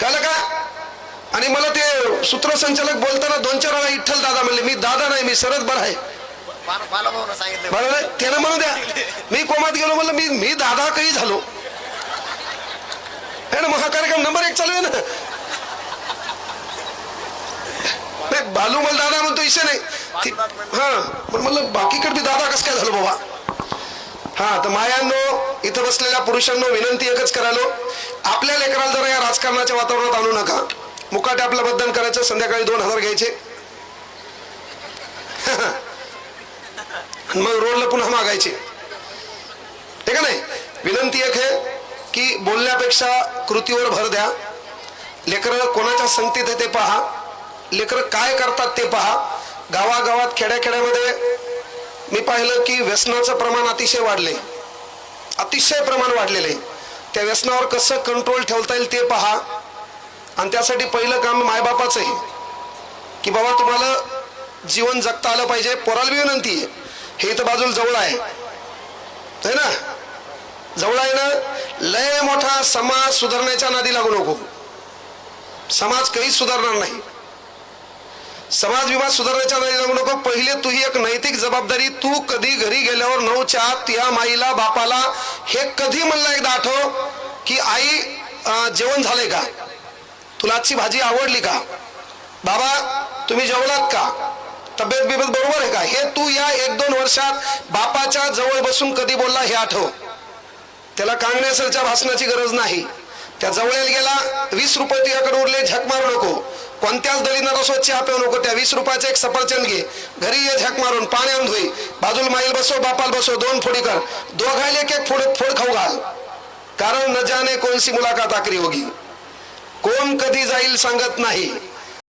कळलं का? आणि मला ते सूत्रसंचालक बोलताना 2-4 वेळा विठ्ठल दादा म्हणले. मी दादा नाही, मी शरद बळ आहे. बरोबर, त्यानं म्हणू द्या. मी कोमात गेलो, म्हणलं मी दादा काही झालो है ना. महाकार्यक्रम नंबर 1 चालू आहे ना. नाही, बालू मला दादा म्हणतो, इशे नाही. हा, पण म्हणलं बाकीकडे बी दादा कसं काय झालो बाबा. हा, तर मायांनो, इथं बसलेल्या पुरुषांनो विनंती एकच करायलो, आपल्या लेकराला जरा या राजकारणाच्या वातावरणात आणू नका. मुकाटे आपलं बदनाम करायचं, संध्याकाळी 2000 घ्यायचे मग रोडला पुन्हा मागायचे, ठीक आहे नाही. विनंती एक आहे की बोलण्यापेक्षा कृतीवर भर द्या. लेकरं कोणाच्या संगतीत आहे ते पहा, लेकरं काय करतात ते पहा. गावागावात खेड्याखेड्यामध्ये मी पाहिलं की व्यसनाचं प्रमाण अतिशय वाढले, अतिशय प्रमाण वाढलेले. त्या व्यसनावर कसं कंट्रोल ठेवता येईल ते पहा. आणि त्यासाठी पहिलं काम मायबापाचं आहे की बाबा तुम्हाला जीवन जगता आलं पाहिजे. पोराला बी विनंती आहे, हे इथं बाजूला जवळ आहे ना, जवळ आहे ना. लय मोठा समाज सुधारण्याच्या नादी लागू नको. समाज काहीच सुधारणार नाही. समाज विवाद सुधारण्याच्या नादी लागू नको. पहिले तू ही एक नैतिक जबाबदारी, तू कधी घरी गेल्यावर 9च्या आत या माईला बापाला हे कधी म्हणलं एकदा आठव की आई जेवण झालंय का, तुला आजची भाजी आवडली का, बाबा तुम्ही जेवलात का, तब्येत बिबत बरोबर आहे का, हे तू या 1-2 वर्षात बापाच्या जवळ बसून कधी बोलला हे आठव. त्याला कांगणेसरच्या भाषणाची गरज नाही. त्या जवळ गेला, 20 रुपये तुझ्याकडे उरले, झक मारू नको. कोणत्याच दलीना रसोत चहा पिऊ नको. त्या 20 रुपयाचा एक सफरचंद घे, घरी ये, झक मारून पाण्यात धुई, बाजूला माईल बसव, बापाल बसव, 2 फोडी कर, दोघायला एक फोड खाऊ घाल. कारण न जाने कोणसी मुलाकात आखरी होगी, कोण कधी जाईल सांगत नाही.